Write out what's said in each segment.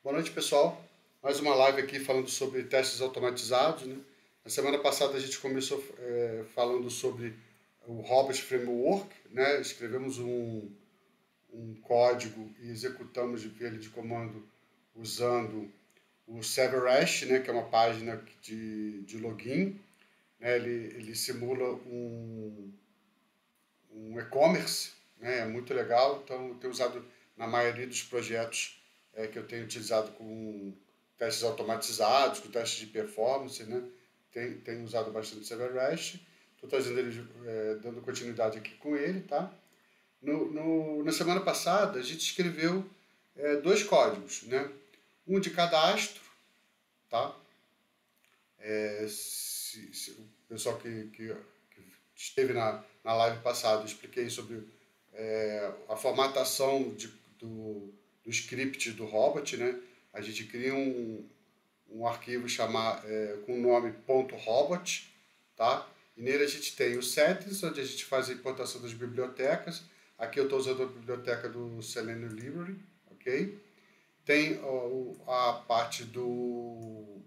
Boa noite, pessoal. Mais uma live aqui falando sobre testes automatizados, né? Na semana passada a gente começou falando sobre o Robot Framework, né? Escrevemos um código e executamos ele de comando usando o Server-Resh, né? Que é uma página de login, né? Ele simula um e-commerce, né? É muito legal, então eu tenho usado na maioria dos projetos que eu tenho utilizado com testes automatizados, com testes de performance, né? Tenho usado bastante o Server-Resh, estou trazendo ele, dando continuidade aqui com ele, tá? Na semana passada a gente escreveu dois códigos, né? Um de cadastro, tá? Se o pessoal que esteve na live passada, eu expliquei sobre a formatação do script do robot, né? A gente cria um arquivo com o nome .robot, tá? E nele a gente tem os settings, onde a gente faz a importação das bibliotecas. Aqui eu estou usando a biblioteca do Selenium Library, ok? Tem a parte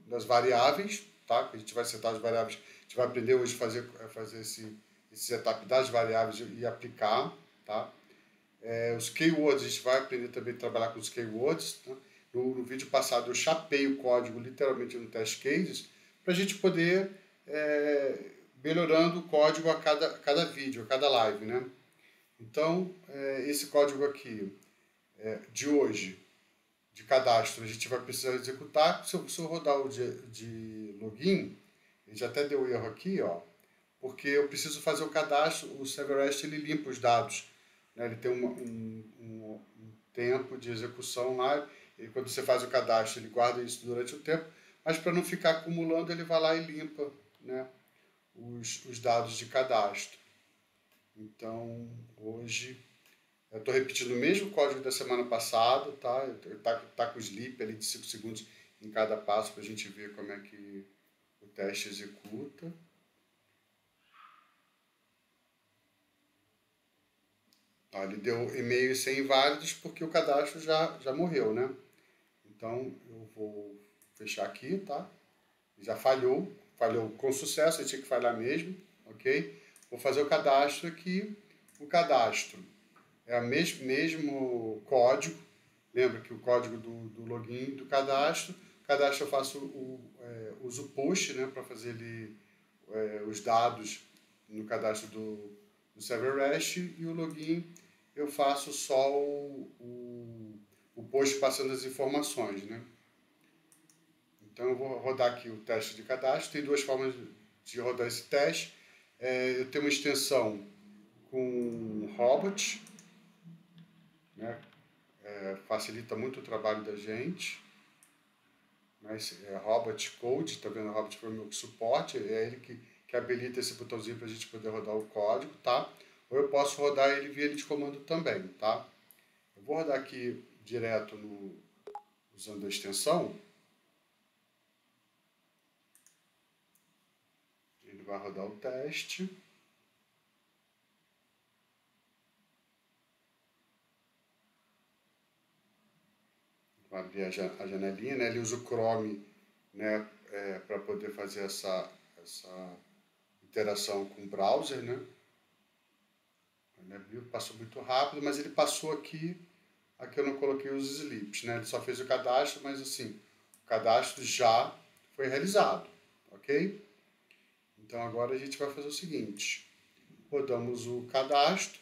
das variáveis, tá? A gente vai setar as variáveis. A gente vai aprender hoje a fazer esse setup das variáveis e aplicar, tá? Os keywords, a gente vai aprender também a trabalhar com os keywords. Tá? No vídeo passado eu chapei o código literalmente no test cases para a gente poder melhorando o código a cada vídeo, a cada live, né? Então, esse código aqui de hoje, de cadastro, a gente vai precisar executar. Se eu rodar o de login, ele já até deu erro aqui, ó, porque eu preciso fazer o cadastro. O Server-Resh ele limpa os dados, né? Ele tem um tempo de execução lá, e quando você faz o cadastro ele guarda isso durante o tempo, mas para não ficar acumulando ele vai lá e limpa, né, os dados de cadastro. Então hoje eu estou repetindo o mesmo código da semana passada, tá com o sleep ali de 5 segundos em cada passo para a gente ver como é que o teste executa. Ele deu e-mail sem inválidos porque o cadastro já morreu, né? Então eu vou fechar aqui, tá? Já falhou com sucesso, eu tinha que falhar mesmo, ok? Vou fazer o cadastro aqui. O cadastro é o mesmo código. Lembra que o código do login do cadastro. O cadastro eu faço uso push, né, para fazer os dados no cadastro do Server-Resh, e o login eu faço só o post passando as informações, né? Então eu vou rodar aqui o teste de cadastro. Tem duas formas de rodar esse teste. Eu tenho uma extensão com robot, né? Facilita muito o trabalho da gente. Mas Robot Code, tá vendo? Robot Framework Support, é ele que habilita esse botãozinho para a gente poder rodar o código, tá? Ou eu posso rodar ele via de comando também, tá? Eu vou rodar aqui direto usando a extensão. Ele vai rodar o teste. Vai abrir a janelinha, né? Ele usa o Chrome, né, para poder fazer essa interação com o browser, né? Ele abriu, passou muito rápido, mas ele passou aqui eu não coloquei os slips, né? Ele só fez o cadastro, mas assim, o cadastro já foi realizado, ok? Então agora a gente vai fazer o seguinte: rodamos o cadastro,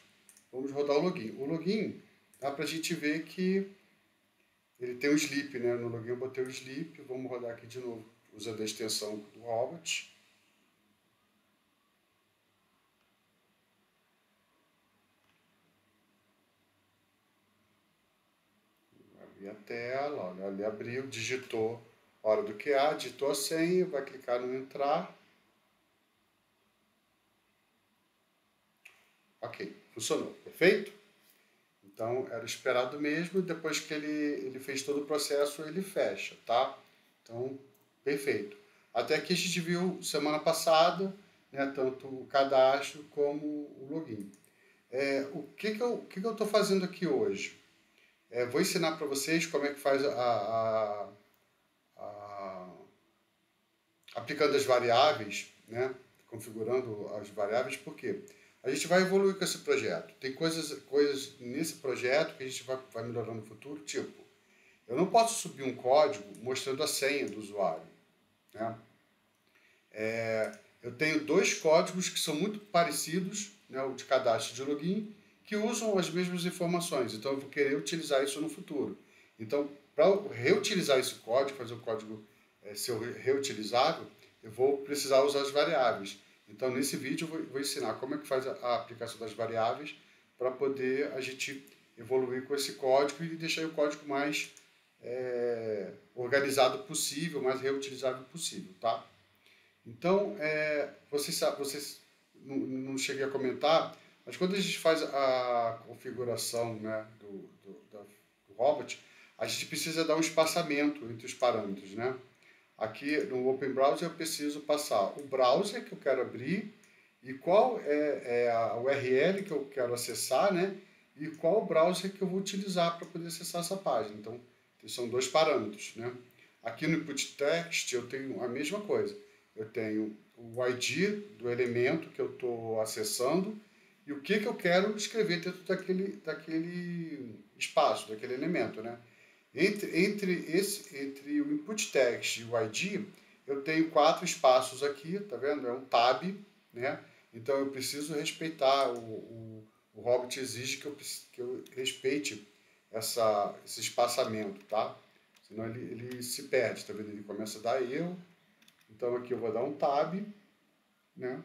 vamos rodar o login. O login dá para a gente ver que ele tem o sleep, né? No login eu botei o sleep, vamos rodar aqui de novo, usando a extensão do Robot. Abrir a tela, olha, ele abriu, digitou hora do QA, digitou a senha, vai clicar no entrar. Ok, funcionou, perfeito? Então era esperado mesmo, depois que ele fez todo o processo, ele fecha, tá? Então, perfeito. Até aqui a gente viu semana passada, né, tanto o cadastro como o login. O que eu estou fazendo aqui hoje? Vou ensinar para vocês como é que faz aplicando as variáveis, né? Configurando as variáveis, porque a gente vai evoluir com esse projeto. Tem coisas nesse projeto que a gente vai melhorar no futuro, tipo, eu não posso subir um código mostrando a senha do usuário, né? Eu tenho dois códigos que são muito parecidos, né, o de cadastro e de login, que usam as mesmas informações. Então, eu vou querer utilizar isso no futuro. Então, para reutilizar esse código, fazer o código ser reutilizável, eu vou precisar usar as variáveis. Então, nesse vídeo, eu vou ensinar como é que faz a aplicação das variáveis para poder a gente evoluir com esse código e deixar o código mais organizado possível, mais reutilizável possível, tá? Então, vocês não cheguei a comentar, mas quando a gente faz a configuração, né, do robot, a gente precisa dar um espaçamento entre os parâmetros, né? Aqui no Open Browser eu preciso passar o browser que eu quero abrir e qual é a URL que eu quero acessar, né? E qual browser que eu vou utilizar para poder acessar essa página. Então, são dois parâmetros, né? Aqui no input text eu tenho a mesma coisa. Eu tenho o ID do elemento que eu estou acessando e o que eu quero escrever dentro daquele espaço, daquele elemento, né? Entre o input text e o ID, eu tenho 4 espaços aqui, tá vendo? É um tab, né? Então eu preciso respeitar, o Hobbit exige que eu respeite esse espaçamento, tá? Senão ele se perde, tá vendo? Ele começa a dar erro. Então aqui eu vou dar um tab, né?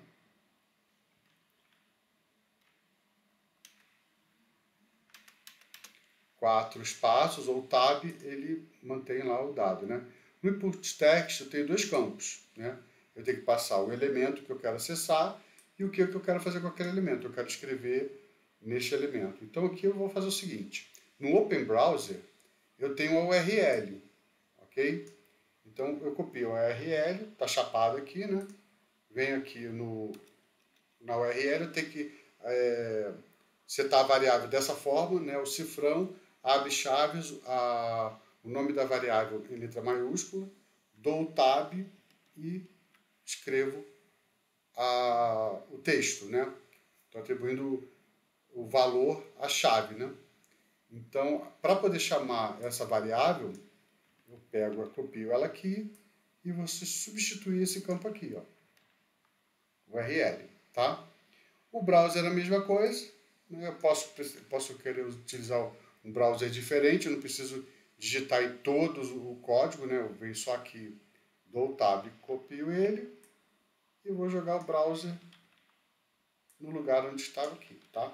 Quatro espaços, ou tab, ele mantém lá o dado, né? No input text eu tenho dois campos, né? Eu tenho que passar o elemento que eu quero acessar e o que eu quero fazer com aquele elemento. Eu quero escrever neste elemento. Então aqui eu vou fazer o seguinte. No Open Browser eu tenho a URL, ok? Então eu copio a URL, está chapado aqui, né? Venho aqui na URL, eu tenho que setar a variável dessa forma, né? O cifrão, abre chaves, o nome da variável em letra maiúscula, dou o tab e escrevo o texto, né? Estou atribuindo o valor à chave, né? Então, para poder chamar essa variável, eu copio ela aqui e vou substituir esse campo aqui, ó, URL, tá? O browser é a mesma coisa, né? Eu posso querer utilizar um browser diferente, eu não preciso digitar em todos o código, né? Eu venho só aqui, dou o tab, copio ele e vou jogar o browser no lugar onde estava aqui, tá?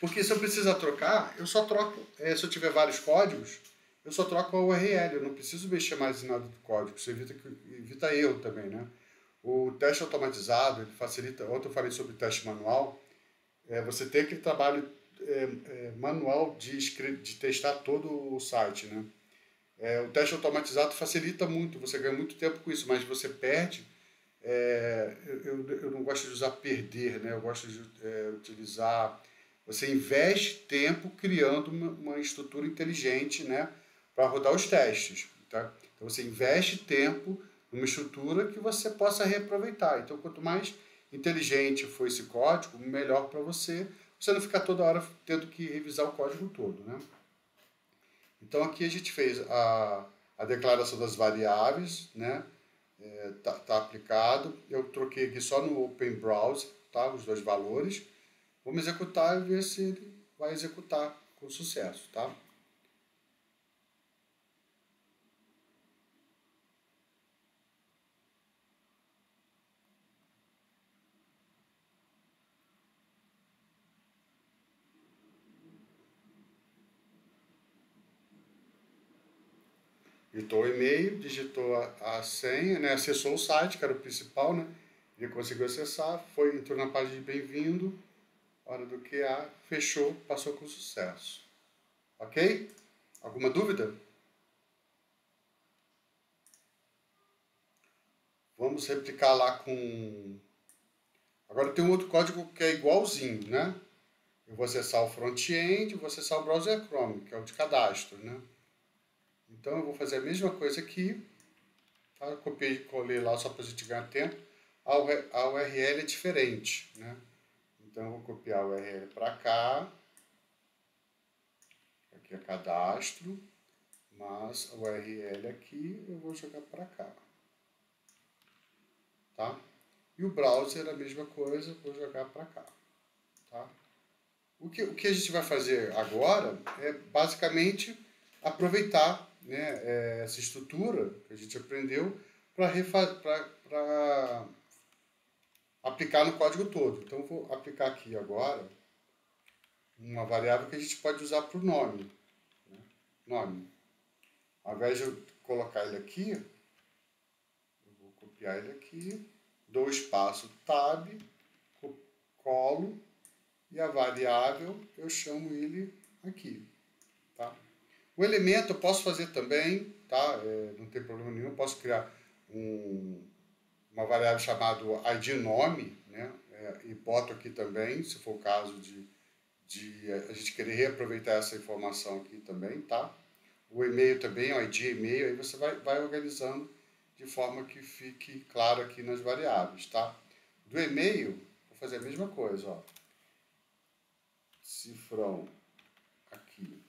Porque se eu precisar trocar, eu só troco, se eu tiver vários códigos, eu só troco a URL, eu não preciso mexer mais em nada do código, isso evita erro também, né? O teste automatizado, ele facilita, ontem eu falei sobre teste manual, você tem aquele trabalho manual de testar todo o site, né? O teste automatizado facilita muito, você ganha muito tempo com isso, mas você perde. Eu não gosto de usar perder, né? Eu gosto de utilizar. Você investe tempo criando uma estrutura inteligente, né? Para rodar os testes, tá? Então você investe tempo numa estrutura que você possa reaproveitar. Então, quanto mais inteligente for esse código, melhor para você. Você não ficar toda hora tendo que revisar o código todo, né? Então aqui a gente fez a declaração das variáveis, né? Tá aplicado. Eu troquei aqui só no Open Browser, tá? Os dois valores. Vamos executar e ver se ele vai executar com sucesso, tá? Digitou o e-mail, digitou a senha, né? Acessou o site, que era o principal, né? Ele conseguiu acessar, entrou na página de bem-vindo, hora do QA, fechou, passou com sucesso. Ok? Alguma dúvida? Vamos replicar lá com... Agora tem um outro código que é igualzinho, né? eu vou acessar o front-end, vou acessar o browser Chrome, que é o de cadastro, né? Então eu vou fazer a mesma coisa aqui, tá? Eu copiei e colei lá só para a gente ganhar tempo. A URL é diferente, né? Então eu vou copiar a URL para cá, aqui é cadastro, mas a URL aqui eu vou jogar para cá, tá? E o browser a mesma coisa, vou jogar para cá, tá? O que a gente vai fazer agora é basicamente aproveitar, né, essa estrutura que a gente aprendeu para aplicar no código todo. Então, eu vou aplicar aqui agora uma variável que a gente pode usar para o nome. Né? Nome. Ao invés de eu colocar ele aqui, eu vou copiar ele aqui, dou espaço tab, colo, e a variável eu chamo ele aqui. Tá? O elemento eu posso fazer também, tá? Não tem problema nenhum, eu posso criar uma variável chamada ID nome, né? E boto aqui também, se for o caso de a gente querer reaproveitar essa informação aqui também, tá? O e-mail também, o ID e-mail, aí você vai organizando de forma que fique claro aqui nas variáveis, tá? Do e-mail, vou fazer a mesma coisa, ó. Cifrão aqui,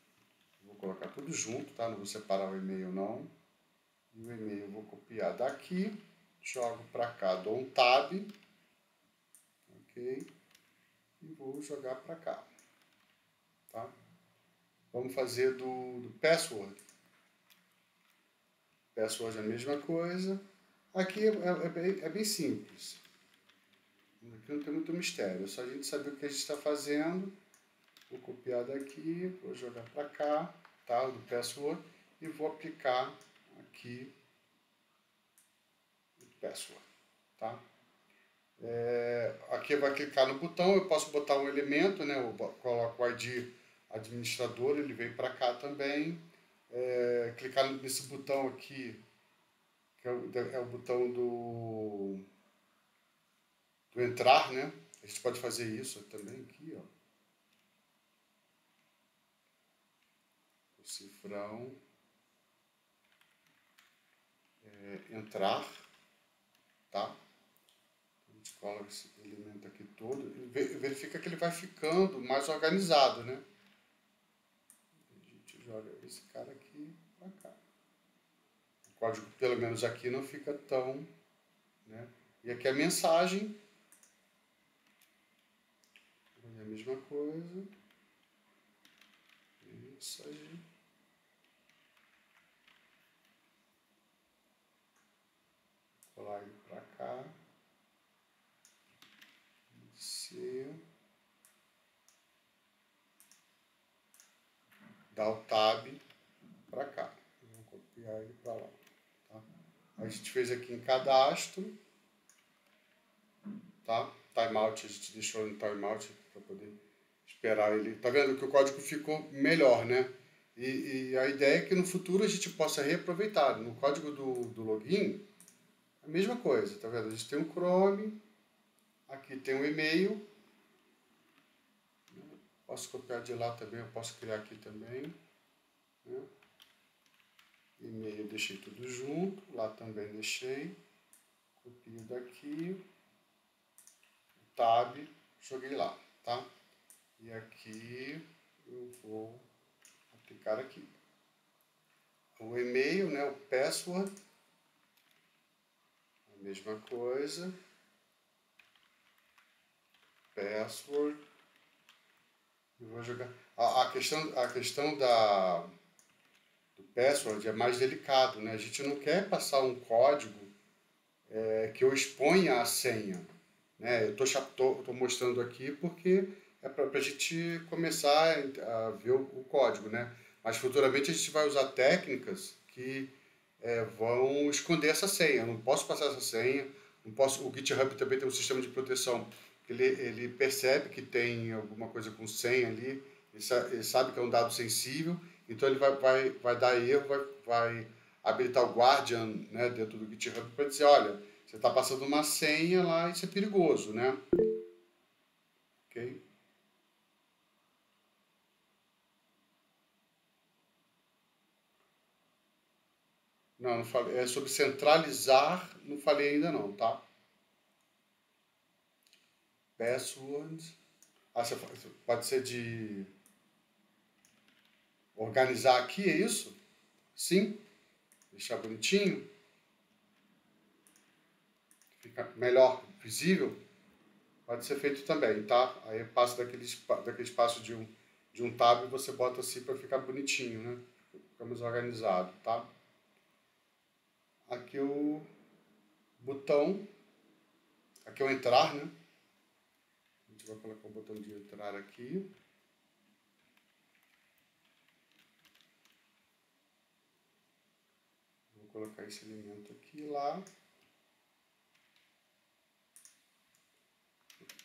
vou colocar tudo junto, tá? Não vou separar o e-mail não. E o e-mail eu vou copiar daqui, jogo para cá, dou um tab, ok? E vou jogar para cá, tá? Vamos fazer do password. Password é a mesma coisa. Aqui é bem simples. Aqui não tem muito mistério, é só a gente saber o que a gente está fazendo. Vou copiar daqui, vou jogar para cá, tá? Do password, e vou aplicar aqui o password, tá? Aqui vai clicar no botão, eu posso botar um elemento, né? Eu coloco o ID administrador, ele vem para cá também. Clicar nesse botão aqui, que é o botão do entrar, né? A gente pode fazer isso também aqui, ó. O cifrão, entrar, tá? A gente coloca esse elemento aqui todo e verifica que ele vai ficando mais organizado, né? A gente joga esse cara aqui para cá. O código, pelo menos aqui, não fica tão, né? E aqui a mensagem, é a mesma coisa. Isso aí. Colar ele para cá. C. Dá o tab para cá. Vou copiar ele para lá. Tá? A gente fez aqui em cadastro. Tá? Timeout, a gente deixou no timeout para poder esperar ele. Tá vendo que o código ficou melhor, né? E a ideia é que no futuro a gente possa reaproveitar. No código do login, a mesma coisa, tá vendo? A gente tem um Chrome, aqui tem um e-mail. Posso copiar de lá também, eu posso criar aqui também. Né? E-mail eu deixei tudo junto, lá também deixei. Copio daqui. Tab, joguei lá, tá? E aqui eu vou aplicar aqui. O e-mail, né, o password, a mesma coisa. Password. Eu vou jogar. A questão do password é mais delicado, né? A gente não quer passar um código que eu exponha a senha. Né? Eu tô mostrando aqui porque é para a gente começar a ver o código, né? Mas futuramente a gente vai usar técnicas que vão esconder essa senha. Eu não posso passar essa senha, não posso. O GitHub também tem um sistema de proteção. Ele percebe que tem alguma coisa com senha ali, ele sabe que é um dado sensível, então ele vai dar erro, vai habilitar o Guardian, né, dentro do GitHub para dizer, olha, você está passando uma senha lá, isso é perigoso, né? Ok? Não, não falei. É sobre centralizar, não falei ainda não, tá? Password. Ah, pode ser de organizar aqui, é isso? Sim. Deixar bonitinho. Fica melhor visível. Pode ser feito também, tá? Aí passa daquele espaço de um tab e você bota assim para ficar bonitinho, né? Fica mais organizado, tá? Aqui o botão. Aqui é o entrar, né? A gente vai colocar o botão de entrar aqui. Vou colocar esse elemento aqui lá.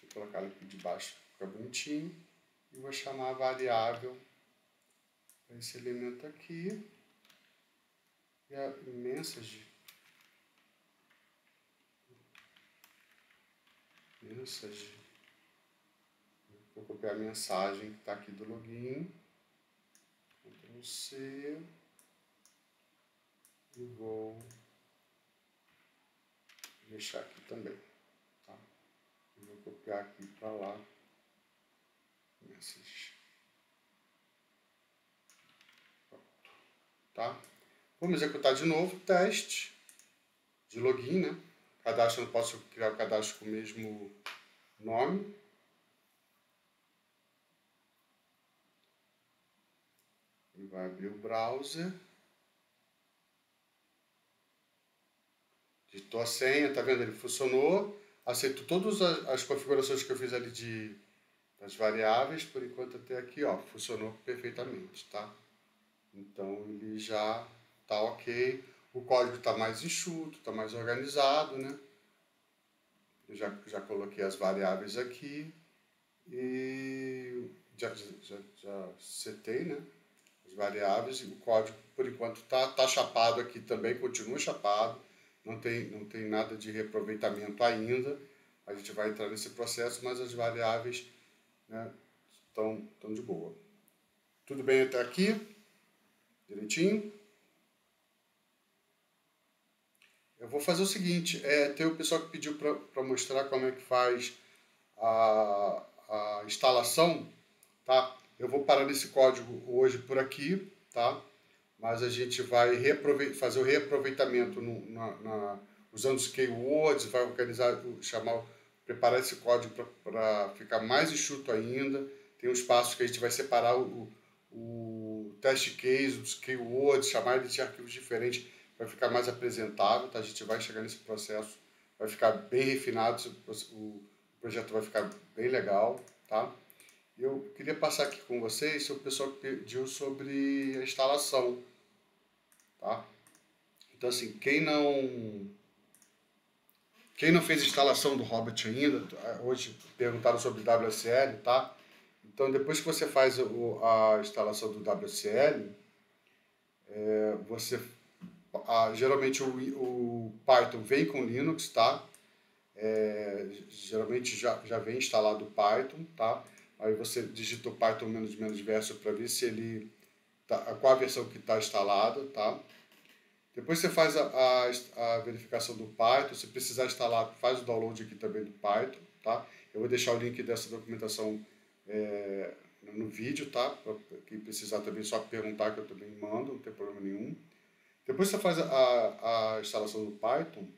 Vou colocar ele aqui de baixo, fica bonitinho. E vou chamar a variável para esse elemento aqui. E a message. Vou copiar a mensagem que está aqui do login. Ctrl C. E vou deixar aqui também. Tá? Vou copiar aqui para lá. Message. Tá? Vamos executar de novo o teste de login, né? Cadastro, eu não posso criar o cadastro com o mesmo nome. Ele vai abrir o browser. Digitou a senha, tá vendo? Ele funcionou. Aceito todas as configurações que eu fiz ali das variáveis. Por enquanto até aqui, ó, funcionou perfeitamente, tá? Então ele já tá ok. O código está mais enxuto, está mais organizado, né? Eu já coloquei as variáveis aqui e já setei, né? As variáveis e o código, por enquanto, tá chapado aqui também, continua chapado, não tem nada de reaproveitamento ainda. A gente vai entrar nesse processo, mas as variáveis, né, estão de boa. Tudo bem até aqui? Direitinho? Eu vou fazer o seguinte, tem o pessoal que pediu para mostrar como é que faz a instalação, tá? Eu vou parar nesse código hoje por aqui, tá? Mas a gente vai fazer o reaproveitamento usando os keywords, vai organizar, preparar esse código para ficar mais enxuto ainda. Tem uns passos que a gente vai separar o test case dos keywords, chamar eles de arquivos diferentes, vai ficar mais apresentável, tá? A gente vai chegar nesse processo, vai ficar bem refinado, o projeto vai ficar bem legal, tá? Eu queria passar aqui com vocês o pessoal que pediu sobre a instalação, tá? Então, assim, quem não fez a instalação do Hobbit ainda, hoje perguntaram sobre WSL, tá? Então, depois que você faz a instalação do WSL, geralmente o Python vem com Linux, tá? Geralmente já vem instalado o Python, tá? Aí você digita o Python --verso para ver se ele qual a versão que está instalada, tá? Depois você faz a verificação do Python. Se precisar instalar, faz o download aqui também do Python, tá? Eu vou deixar o link dessa documentação no vídeo, tá? Para quem precisar também só perguntar que eu também mando, não tem problema nenhum. Depois você faz a instalação do Python,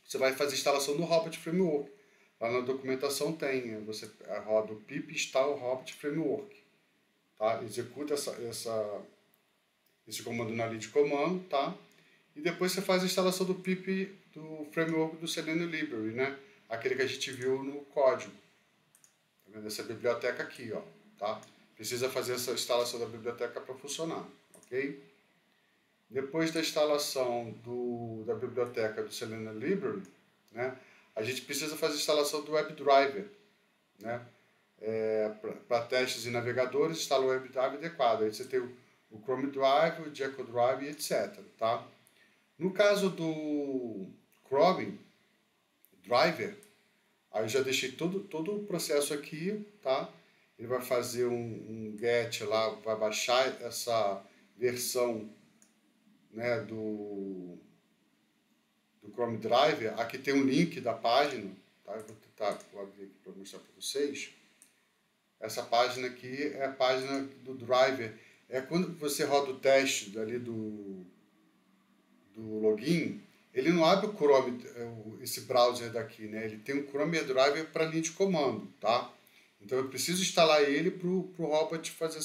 você vai fazer a instalação do Hobbit Framework. Lá na documentação tem, você roda o pip install Hobbit Framework, tá? Executa esse comando na linha de comando, tá? E depois você faz a instalação do pip do framework do Selenium Library, né? Aquele que a gente viu no código. Tá vendo? Essa biblioteca aqui, ó, tá? Precisa fazer essa instalação da biblioteca para funcionar, ok? Depois da instalação da biblioteca do Selenium Library, né? A gente precisa fazer a instalação do WebDriver, né? Para testes em navegadores, instala o WebDriver adequado. Aí você tem o Chrome Drive, o Jekyll Drive, etc. Tá? No caso do Chrome Driver, aí eu já deixei todo o processo aqui, tá? Ele vai fazer um get lá, vai baixar essa versão né, do Chrome Driver, aqui tem um link da página, tá? Vou abrir aqui para mostrar para vocês. Essa página aqui é a página do driver. É quando você roda o teste dali do login, ele não abre o Chrome, esse browser daqui, né? Ele tem um Chrome Driver para linha de comando, tá? Então eu preciso instalar ele para o Robot fazer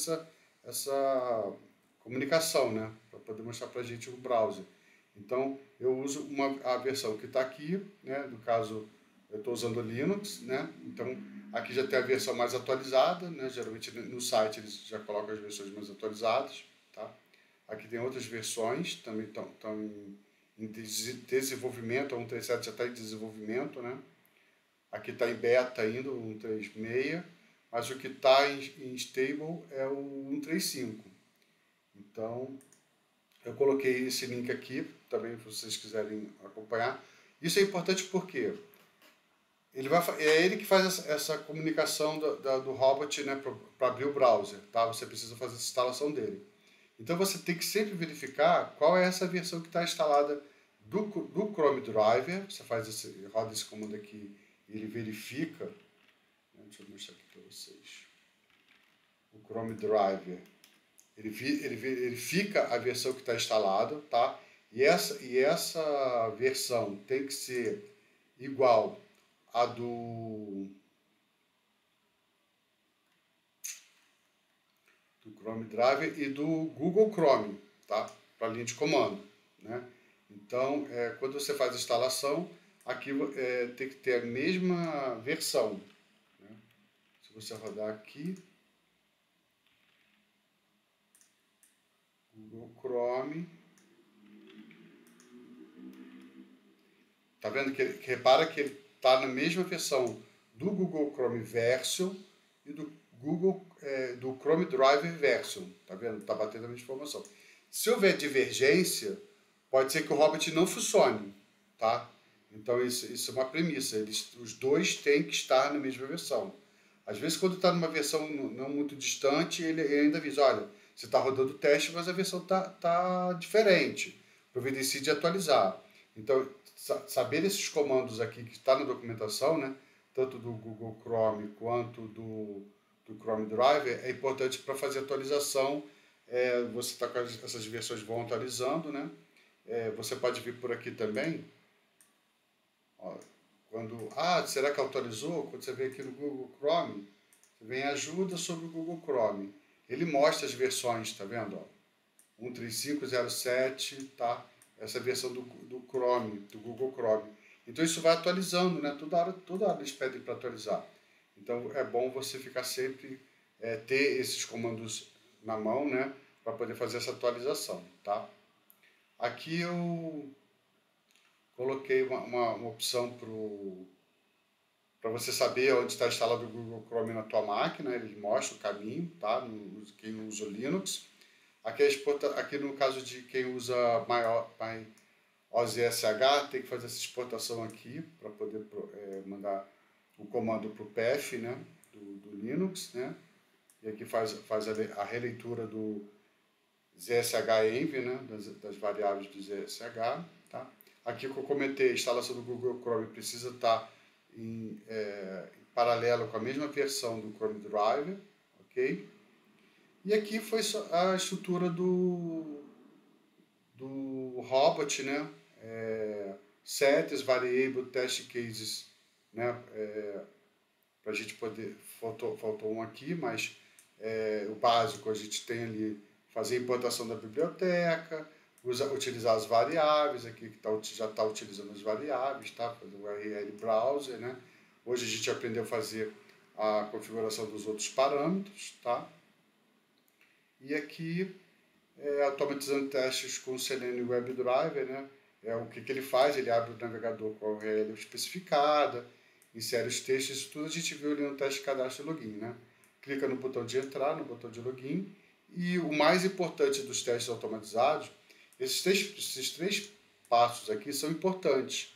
essa comunicação, né? Para poder mostrar para a gente o browser. Então eu uso a versão que está aqui, né? No caso eu estou usando o Linux, né? Então aqui já tem a versão mais atualizada, né? Geralmente no site eles já colocam as versões mais atualizadas, tá? Aqui tem outras versões, também estão em desenvolvimento, a 1.3.7 já está em desenvolvimento, né? Aqui está em beta ainda, o 1.3.6, mas o que está em stable é o 1.3.5. Então, eu coloquei esse link aqui, também se vocês quiserem acompanhar. Isso é importante porque é ele que faz essa comunicação do Robot, né, para abrir o browser, tá? Você precisa fazer essa instalação dele. Então você tem que sempre verificar qual é essa versão que está instalada do Chrome Driver. Você roda esse comando aqui e ele verifica. Deixa eu mostrar aqui para vocês. O Chrome Driver, ele verifica a versão que está instalada, tá? E essa versão tem que ser igual à do Chrome Driver e do Google Chrome, tá? Para linha de comando, né? Então, quando você faz a instalação, aqui tem que ter a mesma versão, né? Se você rodar aqui, Google Chrome, tá vendo que repara que ele está na mesma versão do Google Chrome Version e do Chrome Driver Version, tá vendo? Tá batendo a mesma informação. Se houver divergência, pode ser que o Robot não funcione, tá? Então isso é uma premissa. Os dois têm que estar na mesma versão. Às vezes, quando está numa versão não muito distante, ele ainda avisa, olha, você está rodando o teste, mas a versão tá diferente. Providencie de atualizar. Então, saber esses comandos aqui que está na documentação, né, tanto do Google Chrome quanto do Chrome Driver, é importante para fazer atualização. Você está com essas versões vão atualizando, né? Você pode vir por aqui também. Ó, será que atualizou? Quando você vem aqui no Google Chrome, você vem ajuda sobre o Google Chrome. Ele mostra as versões, tá vendo? Ó, 1.3.5.07, tá? Essa é a versão do Chrome, do Google Chrome. Então isso vai atualizando, né? Toda hora eles pedem para atualizar. Então é bom você ficar sempre, ter esses comandos na mão, né? Para poder fazer essa atualização, tá? Aqui eu coloquei uma opção para você saber onde está instalado o Google Chrome na tua máquina. Ele mostra o caminho, tá? Quem usa o Linux. Aqui no caso de quem usa OSSH, tem que fazer essa exportação aqui para poder mandar o comando para o path, né, do Linux, né? E aqui faz a releitura do ZSH-env, né, das variáveis do ZSH, tá? Aqui que eu comentei, a instalação do Google Chrome precisa estar em paralelo com a mesma versão do Chrome Driver, ok? E aqui foi a estrutura do Robot, né? Settings, Variable, Test Cases, né? Para a gente poder, faltou um aqui, mas o básico a gente tem ali, fazer a importação da biblioteca, utilizar as variáveis, aqui que já está utilizando as variáveis, tá? Fazer o URL Browser, né? Hoje a gente aprendeu a fazer a configuração dos outros parâmetros, tá? E aqui, automatizando testes com o Selenium WebDriver, né? O que ele faz, ele abre o navegador com a URL especificada, insere os textos, isso tudo a gente viu ali no teste de cadastro e login, né? Clica no botão de entrar, no botão de login, e o mais importante dos testes automatizados, esses três passos aqui são importantes,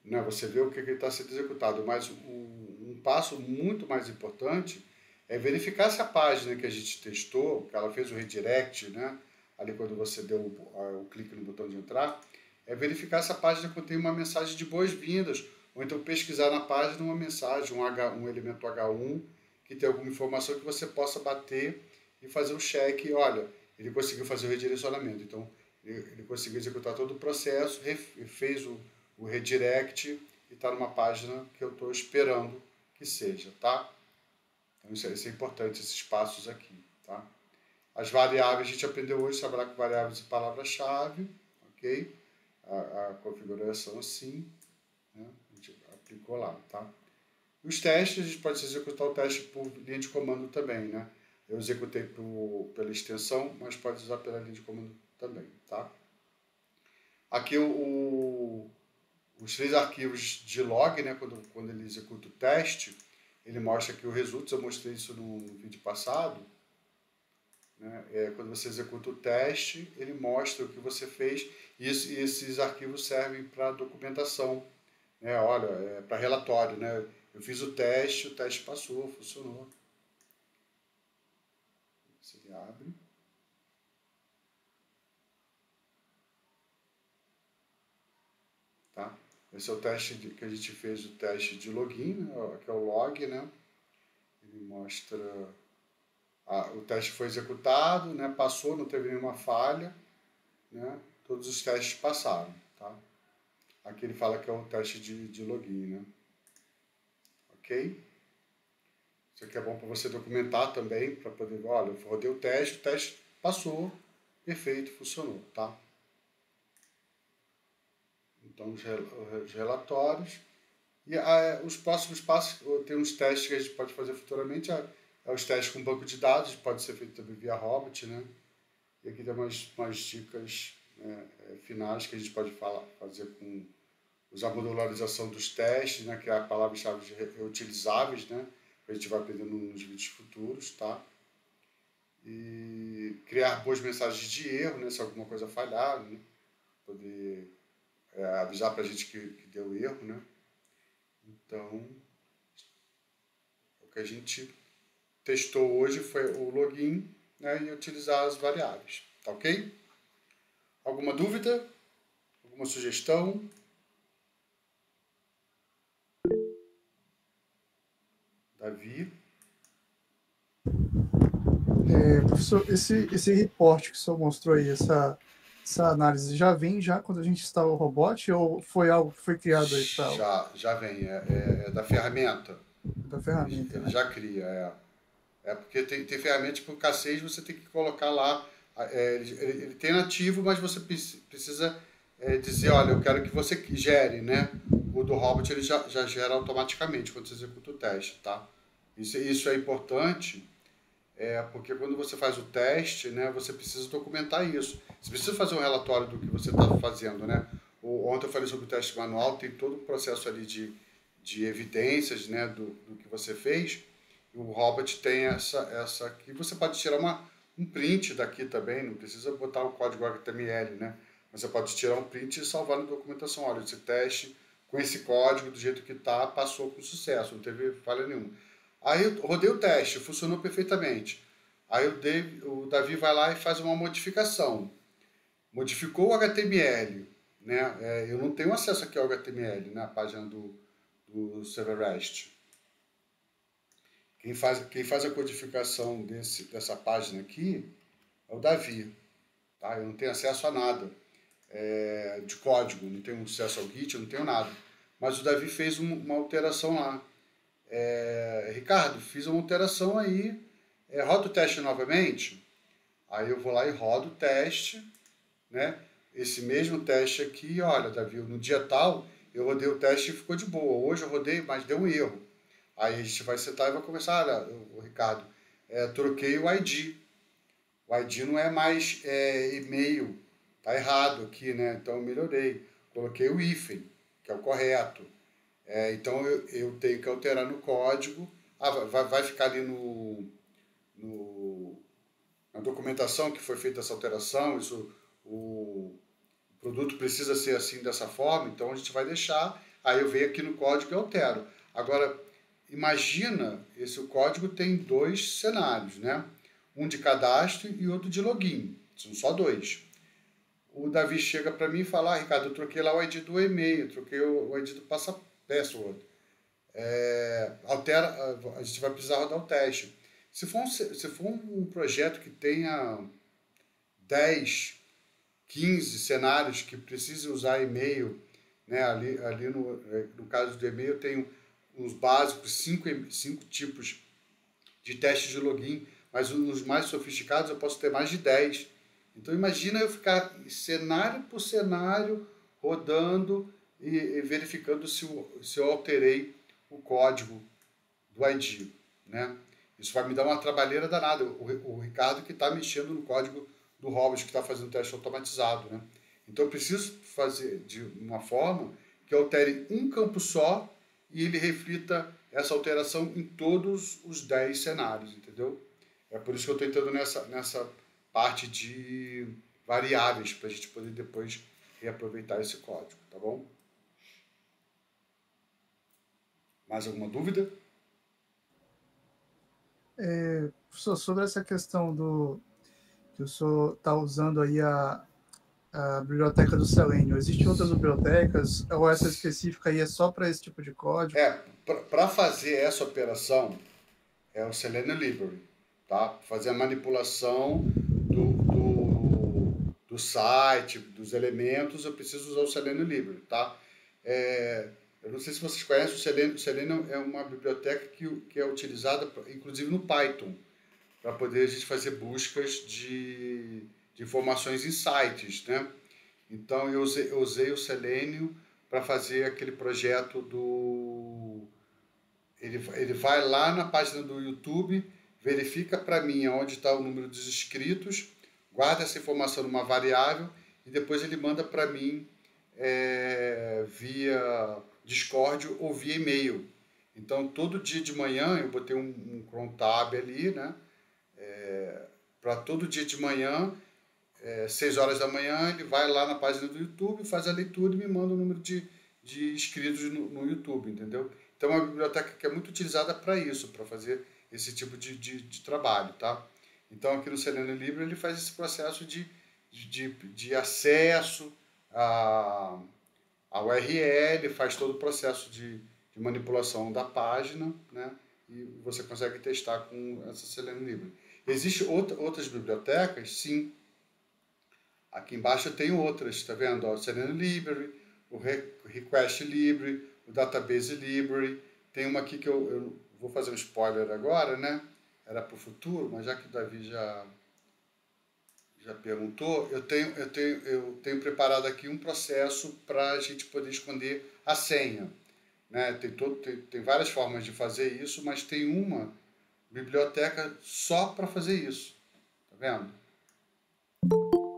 né? Você vê o que está sendo executado, mas um passo muito mais importante é verificar se a página que a gente testou, que ela fez o redirect, né, ali quando você deu o clique no botão de entrar, é verificar se a página contém uma mensagem de boas-vindas, ou então pesquisar na página uma mensagem, um elemento H1, que tem alguma informação que você possa bater e fazer o check. Olha, ele conseguiu fazer o redirecionamento. Então, ele conseguiu executar todo o processo, fez o redirect e está numa página que eu estou esperando que seja, tá? Então, isso é importante, esses passos aqui, tá? As variáveis, a gente aprendeu hoje a trabalhar com variáveis e palavra-chave, ok? A configuração assim, né? A gente aplicou lá, tá? Os testes, a gente pode executar o teste por linha de comando também, né? Eu executei pela extensão, mas pode usar pela linha de comando também, tá? Aqui os 3 arquivos de log, né? Quando ele executa o teste, ele mostra aqui o results. Eu mostrei isso no vídeo passado. Né? Quando você executa o teste, ele mostra o que você fez e esses arquivos servem para documentação, né? Olha, para relatório, né? Eu fiz o teste passou, funcionou. Se ele abre. Tá? Esse é o teste que a gente fez, o teste de login, né? Que é o log, né? Ele mostra... o teste foi executado, né? Passou, não teve nenhuma falha, né? Todos os testes passaram, tá? Aqui ele fala que é o teste de login, né? Ok? Isso aqui é bom para você documentar também, para poder, olha, eu rodei o teste passou, perfeito, funcionou, tá? Então, os relatórios. E os próximos passos, tem uns testes que a gente pode fazer futuramente, os testes com banco de dados, pode ser feito também via Hobbit, né? E aqui tem umas dicas, né, finais que a gente pode fazer com usar a modularização dos testes, né, criar palavras-chave reutilizáveis, né, que a gente vai aprendendo nos vídeos futuros, tá? E criar boas mensagens de erro, né, se alguma coisa falhar, né, poder avisar para a gente que deu erro, né? Então, o que a gente testou hoje foi o login, né, e utilizar as variáveis, tá ok? Alguma dúvida? Alguma sugestão? Davi? Professor, esse reporte que o senhor mostrou aí, essa análise, já vem quando a gente instala o robot ou foi algo que foi criado aí para Já vem, da ferramenta. da ferramenta, Ele né? já cria, porque tem ferramentas que o K6 você tem que colocar lá, ele tem nativo, mas você precisa dizer, olha, eu quero que você gere, né? O do robot ele já gera automaticamente quando você executa o teste, tá? Isso é importante, porque quando você faz o teste, né, você precisa documentar isso. Você precisa fazer um relatório do que você está fazendo, né? Ontem eu falei sobre o teste manual, tem todo um processo ali de evidências, né, do que você fez. E o Robot tem essa aqui. Você pode tirar um print daqui também, não precisa botar o código HTML, né? Mas você pode tirar um print e salvar na documentação. Olha, esse teste com esse código do jeito que está passou com sucesso, não teve falha nenhuma. Aí eu rodei o teste, funcionou perfeitamente. Aí o Davi vai lá e faz uma modificação. Modificou o HTML, né? Eu não tenho acesso aqui ao HTML, na página do Server REST. Quem faz a codificação dessa página aqui é o Davi. Tá? Eu não tenho acesso a nada de código, não tenho acesso ao Git, eu não tenho nada. Mas o Davi fez uma alteração lá. Ricardo, fiz uma alteração aí, roda o teste novamente. Aí eu vou lá e rodo o teste, né? Esse mesmo teste aqui, olha, Davi, no dia tal, eu rodei o teste e ficou de boa. Hoje eu rodei, mas deu um erro. Aí a gente vai sentar e vai conversar, olha, Ricardo, troquei o ID. O ID não é mais e-mail, tá errado aqui, né? Então eu melhorei. Coloquei o hífen, que é o correto. Então eu tenho que alterar no código. Vai ficar ali na documentação que foi feita essa alteração, o produto precisa ser assim, dessa forma, então a gente vai deixar, aí eu venho aqui no código e altero. Agora, imagina, o código tem 2 cenários, né? Um de cadastro e outro de login. São só dois. O Davi chega para mim e fala, Ricardo, eu troquei lá o ID do e-mail, troquei o ID do password. Altera, a gente vai precisar rodar o teste. Se for um projeto que tenha 10, 15 cenários que precisem usar e-mail, né? Ali no caso do e-mail, eu tenho uns básicos, cinco tipos de testes de login, mas nos mais sofisticados eu posso ter mais de 10. Então imagina eu ficar cenário por cenário rodando e verificando se eu alterei o código do ID, né? Isso vai me dar uma trabalheira danada. O Ricardo que está mexendo no código do Robert, que está fazendo teste automatizado, né? Então eu preciso fazer de uma forma que altere um campo só e ele reflita essa alteração em todos os 10 cenários, entendeu? É por isso que eu estou entrando nessa parte de variáveis, para a gente poder depois reaproveitar esse código, tá bom? Mais alguma dúvida? Professor, sobre essa questão que o senhor está usando aí a biblioteca do Selenium, existem outras bibliotecas ou essa específica aí é só para esse tipo de código? Para fazer essa operação é o Selenium Library, tá? Fazer a manipulação do site, dos elementos, eu preciso usar o Selenium Library, tá? Eu não sei se vocês conhecem, o Selenium é uma biblioteca que é utilizada, inclusive no Python, para poder a gente fazer buscas de informações em sites, né? Então eu usei o Selenium para fazer aquele projeto do... Ele vai lá na página do YouTube, verifica para mim onde está o número dos inscritos, guarda essa informação numa variável e depois ele manda para mim via Discord ou via e-mail. Então, todo dia de manhã, eu botei um cron tab ali, né? Para todo dia de manhã, 6 horas da manhã, ele vai lá na página do YouTube, faz a leitura e me manda o número de inscritos no YouTube, entendeu? Então, é uma biblioteca que é muito utilizada para isso, para fazer esse tipo de trabalho, tá? Então, aqui no Selenium Libre, ele faz esse processo de acesso a URL, faz todo o processo de manipulação da página, né? E você consegue testar com essa Selenium Libre. Existem outras bibliotecas? Sim. Aqui embaixo eu tenho outras, tá vendo? O Selenium Library, o Request Library, o Database Library. Tem uma aqui que eu vou fazer um spoiler agora, né? Era para o futuro, mas já que o Davi já perguntou, eu tenho preparado aqui um processo para a gente poder esconder a senha, né? Tem várias formas de fazer isso, mas tem uma biblioteca só para fazer isso, tá vendo?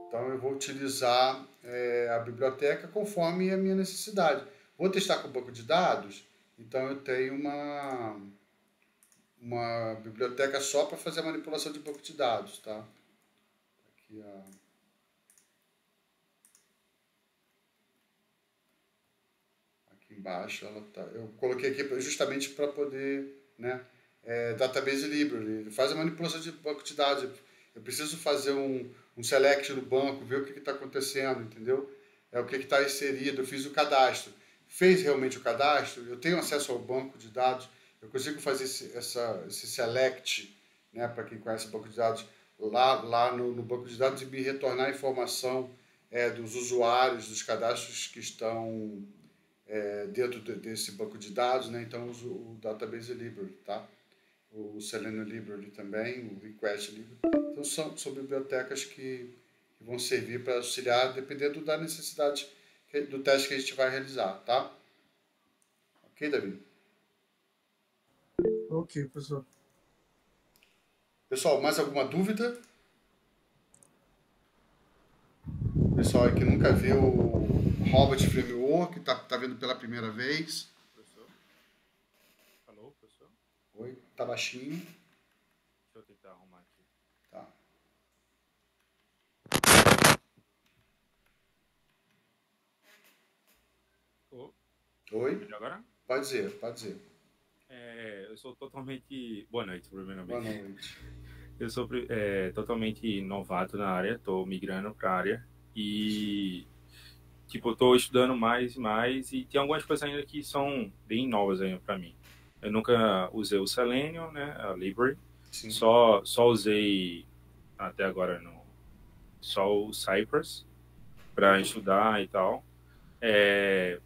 Então eu vou utilizar a biblioteca conforme a minha necessidade. Vou testar com banco de dados, então eu tenho uma biblioteca só para fazer a manipulação de banco de dados, tá? Aqui embaixo ela tá. Eu coloquei aqui justamente para poder, né? Database Library, ele faz a manipulação de banco de dados. Eu preciso fazer um select no banco, ver o que está acontecendo, entendeu? O que está inserido, eu fiz o cadastro. Fez realmente o cadastro, eu tenho acesso ao banco de dados, eu consigo fazer esse select, né, para quem conhece o banco de dados, lá no banco de dados e me retornar a informação dos usuários, dos cadastros que estão dentro desse banco de dados, né? Então eu uso o Database Library, tá? O Selenium Library também, o Request Library. Então são bibliotecas que vão servir para auxiliar, dependendo da necessidade do teste que a gente vai realizar, tá? Ok, Davi? Ok, professor. Pessoal, mais alguma dúvida? Pessoal que nunca viu o Robot Framework, tá vendo pela primeira vez. Professor? Alô, professor? Oi, tá baixinho. Deixa eu tentar arrumar aqui. Tá. Oh, Oi? melhor agora? Pode dizer, pode dizer. Eu sou totalmente... Boa noite, primeiramente. Boa noite. Eu sou totalmente novato na área, estou migrando para a área e tipo, estou estudando mais e mais e tem algumas coisas ainda que são bem novas ainda para mim. Eu nunca usei o Selenium, né, a Library, Sim. só usei até agora só o Cypress para estudar e tal.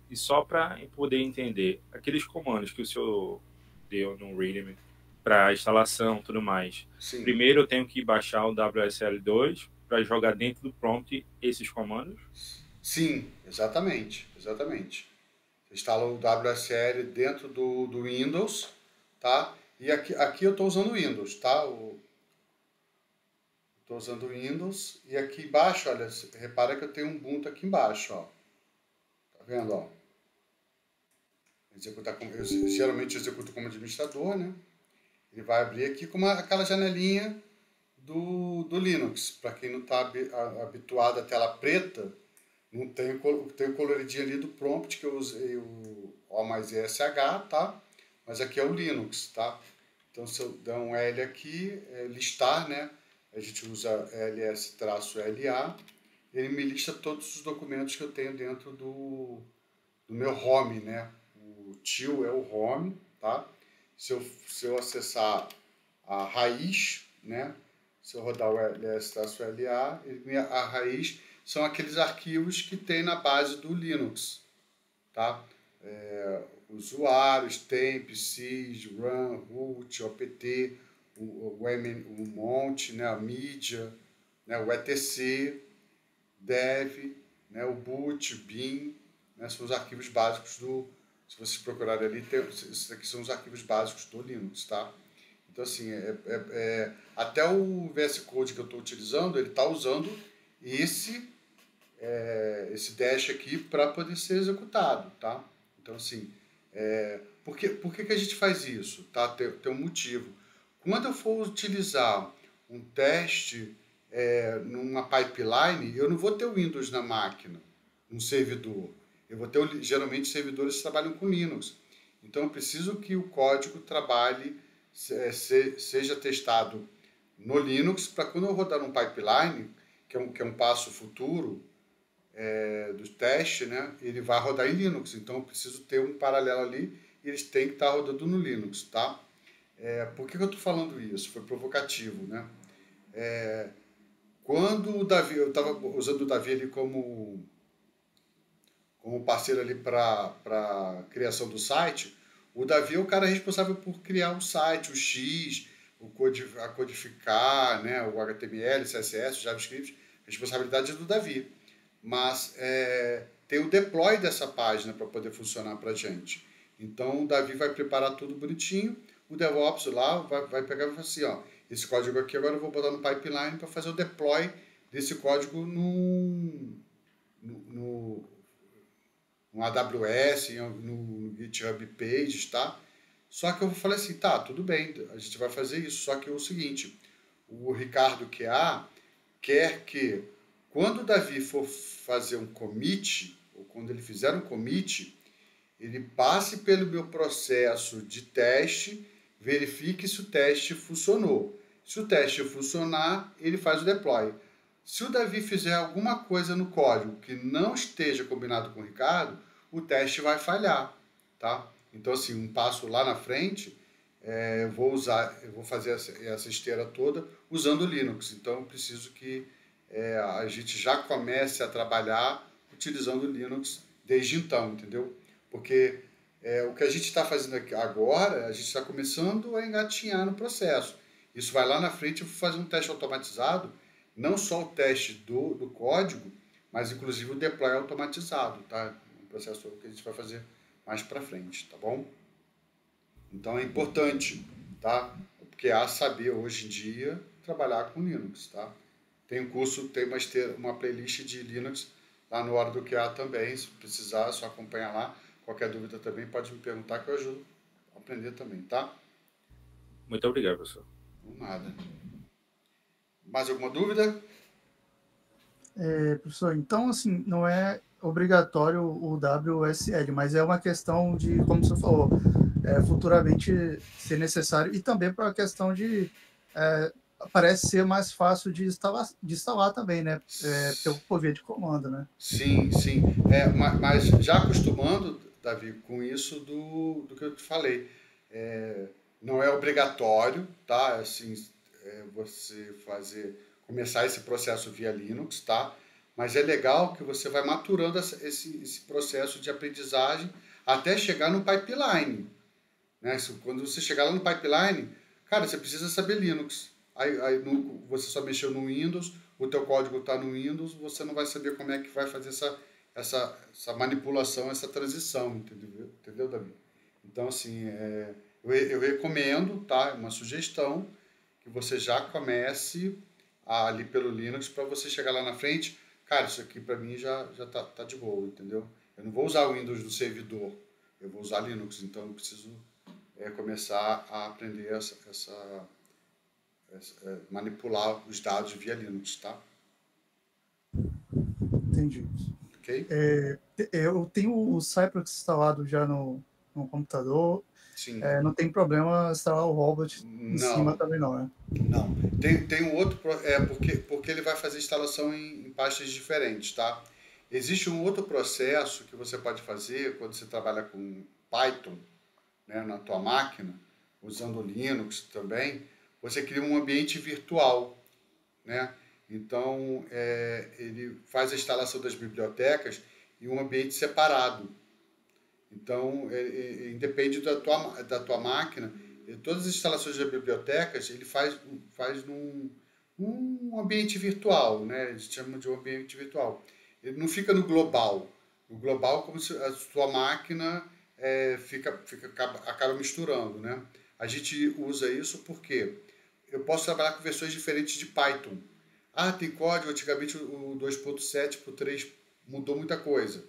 E só para poder entender aqueles comandos que o senhor deu no README para instalação e tudo mais. Sim. Primeiro eu tenho que baixar o WSL2 para jogar dentro do prompt esses comandos? Sim, exatamente. Exatamente. Você instala o WSL dentro do Windows, tá? E aqui eu estou usando o Windows, tá? Estou usando o Windows e aqui embaixo, olha, repara que eu tenho um Ubuntu aqui embaixo, ó. Tá vendo, ó? Eu geralmente executo como administrador, né? Ele vai abrir aqui com aquela janelinha do Linux. Para quem não está habituado à tela preta, não tem o coloridinho ali do prompt que eu usei o O mais ESH, tá? Mas aqui é o Linux, tá? Então se eu der um L aqui, listar, né? A gente usa ls-la, ele me lista todos os documentos que eu tenho dentro do meu home, né? O tio é o home, tá? Se eu acessar a raiz, né? Se eu rodar o ls-la, a raiz são aqueles arquivos que tem na base do Linux, tá? Usuários, temp, sys, run, root, opt, o mount, né? A mídia, né? O etc, dev, né? O boot, bin, né? São os arquivos básicos se vocês procurarem ali, esses aqui são os arquivos básicos do Linux, tá? Então, assim, até o VS Code que eu estou utilizando, ele está usando esse dash aqui para poder ser executado, tá? Então, assim, por que a gente faz isso? Tá? Tem um motivo. Quando eu for utilizar um teste numa pipeline, eu não vou ter o Windows na máquina, um servidor. Eu vou ter, geralmente, servidores que trabalham com Linux. Então, eu preciso que o código trabalhe, seja testado no Linux, para quando eu rodar um pipeline, que é um passo futuro do teste, né, ele vai rodar em Linux. Então, eu preciso ter um paralelo ali e eles têm que estar rodando no Linux, tá? Por que eu estou falando isso? Foi provocativo, né? Quando o Davi, eu estava usando o Davi ali como parceiro ali para a criação do site, o Davi é o cara responsável por criar o site, o X, a codificar, né, o HTML, CSS, o JavaScript, a responsabilidade é do Davi. Mas tem o deploy dessa página para poder funcionar para a gente. Então o Davi vai preparar tudo bonitinho, o DevOps lá vai pegar e falar assim, ó, esse código aqui agora eu vou botar no pipeline para fazer o deploy desse código no AWS, no GitHub Pages, tá? Só que eu falei assim, tá, tudo bem, a gente vai fazer isso, só que é o seguinte, o Ricardo QA quer que quando o Davi for fazer um commit, ou quando ele fizer um commit, ele passe pelo meu processo de teste, verifique se o teste funcionou. Se o teste funcionar, ele faz o deploy. Se o Davi fizer alguma coisa no código que não esteja combinado com o Ricardo, o teste vai falhar, tá? Então, assim, um passo lá na frente, eu vou fazer essa esteira toda usando o Linux. Então, eu preciso que a gente já comece a trabalhar utilizando o Linux desde então, entendeu? Porque o que a gente está fazendo aqui agora, a gente está começando a engatinhar no processo. Isso vai lá na frente, eu vou fazer um teste automatizado, não só o teste do código, mas inclusive o deploy automatizado, tá? Um processo que a gente vai fazer mais para frente, tá bom? Então é importante, tá? Porque há saber hoje em dia trabalhar com Linux, tá? Tem um curso, tem uma playlist de Linux lá no Hora do QA também, se precisar, é só acompanhar lá. Qualquer dúvida também pode me perguntar que eu ajudo a aprender também, tá? Muito obrigado, professor. Nada. Mais alguma dúvida? Professor, então, assim, não é obrigatório o WSL, mas é uma questão de, como o senhor falou, futuramente ser necessário, e também para a questão de parece ser mais fácil de instalar também, né? Por via de comando, né? Sim, sim. Mas já acostumando, Davi, com isso do que eu te falei. É, não é obrigatório, tá? Assim, você começar esse processo via Linux, tá? Mas é legal que você vai maturando esse processo de aprendizagem até chegar no pipeline, né? Quando você chegar lá no pipeline, cara, você precisa saber Linux. Você só mexeu no Windows, o teu código está no Windows, você não vai saber como é que vai fazer essa manipulação, essa transição, entendeu, Davi? Então, assim, eu recomendo, tá? Uma sugestão que você já comece ali pelo Linux para você chegar lá na frente. Cara, isso aqui para mim já tá de boa, entendeu? Eu não vou usar o Windows no servidor, eu vou usar Linux, então eu preciso começar a aprender manipular os dados via Linux, tá? Entendi. Ok? Eu tenho o Cypress instalado já no computador. Sim. Não tem problema instalar o Robot em cima também não, né? Não. Tem um outro... porque ele vai fazer instalação em pastas diferentes, tá? Existe um outro processo que você pode fazer quando você trabalha com Python, né, na tua máquina, usando Linux também. Você cria um ambiente virtual, né? Então, ele faz a instalação das bibliotecas em um ambiente separado. Então, independe da tua máquina, todas as instalações das bibliotecas ele faz num ambiente virtual, né? Eles chamam de um ambiente virtual. Ele não fica no global. No global, como se a sua máquina acaba misturando, né? A gente usa isso porque eu posso trabalhar com versões diferentes de Python. Tem código, antigamente o 2.7 para o 3 mudou muita coisa,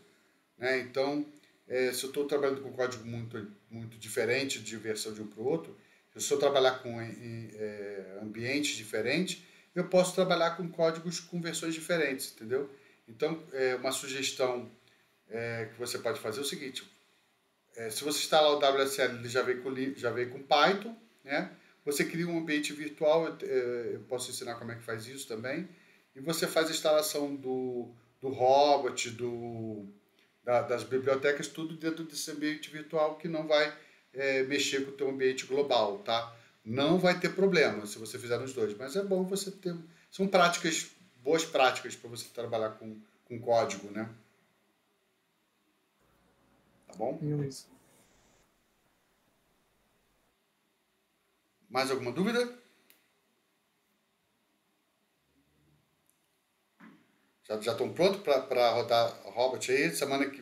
né? Então, se eu estou trabalhando com código muito, muito diferente de versão de um para o outro, se eu trabalhar com ambientes diferentes, eu posso trabalhar com códigos com versões diferentes, entendeu? Então, uma sugestão que você pode fazer é o seguinte: se você instalar o WSL, ele já vem com Python, né? Você cria um ambiente virtual, eu posso ensinar como é que faz isso também, e você faz a instalação do Robot, das bibliotecas, tudo dentro desse ambiente virtual que não vai mexer com o teu ambiente global, tá? Não vai ter problema se você fizer nos dois, mas é bom você ter... São boas práticas para você trabalhar com código, né? Tá bom? Isso. Mais alguma dúvida? Já estão prontos para rodar Robot aí? Semana que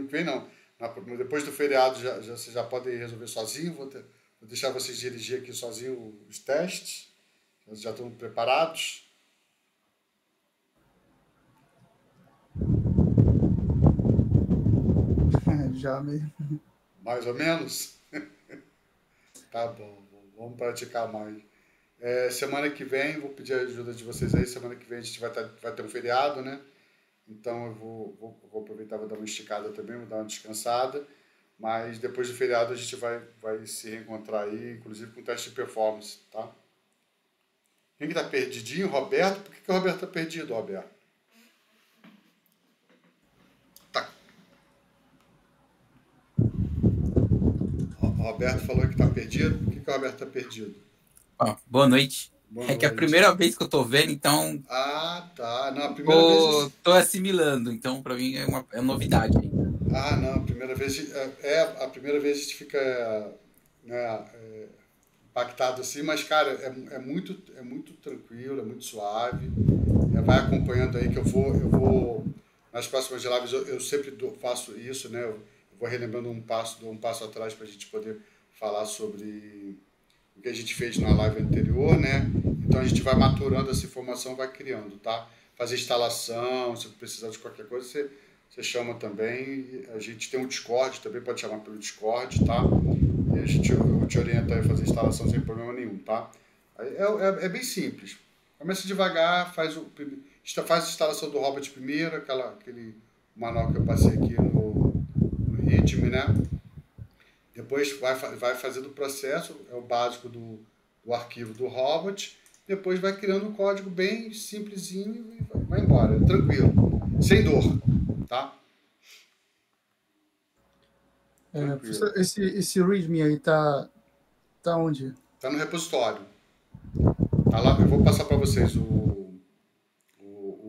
vem não. Depois do feriado você já pode resolver sozinho. Vou deixar vocês dirigir aqui sozinho os testes. Já estão preparados? Já mesmo. Mais ou menos? Tá bom, vamos praticar mais. Semana que vem, vou pedir a ajuda de vocês aí. Semana que vem a gente vai ter um feriado, né? Então eu vou aproveitar, vou dar uma esticada também, vou dar uma descansada. Mas depois do feriado a gente vai se reencontrar aí, inclusive com teste de performance, tá? Quem que tá perdidinho? Roberto? Por que o Roberto tá perdido, Roberto? Tá. O Roberto falou que tá perdido. Por que o Roberto tá perdido? Boa noite. Boa noite. Que é a primeira vez que eu tô vendo, então... tá. Não, a primeira vez... Tô assimilando, então pra mim é novidade ainda. Não, a primeira vez a gente fica impactado assim, mas, cara, é muito tranquilo, é muito suave. Vai acompanhando aí que eu vou nas próximas lives, eu sempre faço isso, né? Eu vou relembrando um passo atrás para a gente poder falar sobre o que a gente fez na live anterior, né? Então a gente vai maturando essa informação, vai criando, tá? Fazer instalação, se precisar de qualquer coisa, você chama também. A gente tem um Discord, também pode chamar pelo Discord, tá? E eu te oriento a fazer instalação sem problema nenhum, tá? É bem simples. Começa devagar, faz a instalação do Robot primeiro, aquele manual que eu passei aqui no ritmo, né? Depois vai fazendo o processo, é o básico do arquivo do Robot. depois vai criando um código bem simplesinho e vai embora, tranquilo, sem dor, tá? Professor, esse README aí tá onde? Tá no repositório. Tá lá, eu vou passar para vocês o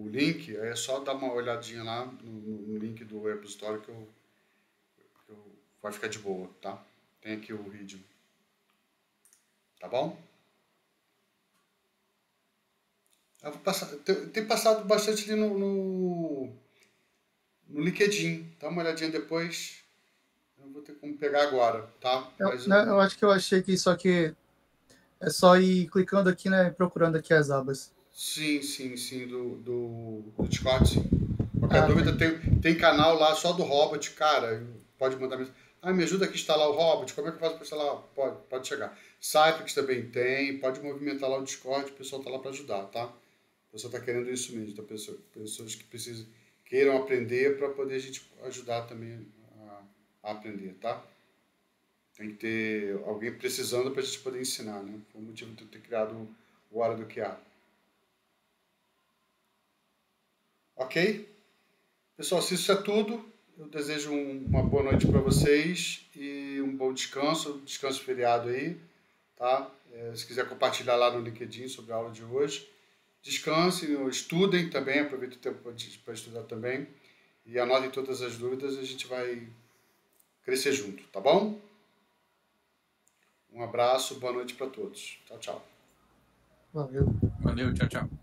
link, é só dar uma olhadinha lá no link do repositório que vai ficar de boa, tá? Tem aqui o README. Tá bom? Eu vou passar, tem passado bastante ali no LinkedIn. Dá uma olhadinha depois. Eu não vou ter como pegar agora, tá? Mas Eu acho que eu achei que isso aqui é só ir clicando aqui, né? Procurando aqui as abas. sim, do Discord, sim. Qualquer dúvida, tem canal lá só do Robot, cara. Pode mandar mensagem. Me ajuda aqui a instalar o Robot. Como é que eu faço para instalar? Pode chegar. Cyprix também tem. Pode movimentar lá o Discord. O pessoal tá lá para ajudar, tá? O pessoal tá querendo isso mesmo. Tá? Pessoas que queiram aprender para poder a gente ajudar também a aprender, tá? Tem que ter alguém precisando para a gente poder ensinar, né? Foi o motivo de eu ter criado o Hora do QA. Ok? Pessoal, se isso é tudo, eu desejo uma boa noite para vocês e um bom descanso feriado aí, tá? Se quiser compartilhar lá no LinkedIn sobre a aula de hoje. Descansem, estudem também, aproveitem o tempo para estudar também e anotem todas as dúvidas, a gente vai crescer junto, tá bom? Um abraço, boa noite para todos. Tchau, tchau. Valeu. Valeu, tchau, tchau.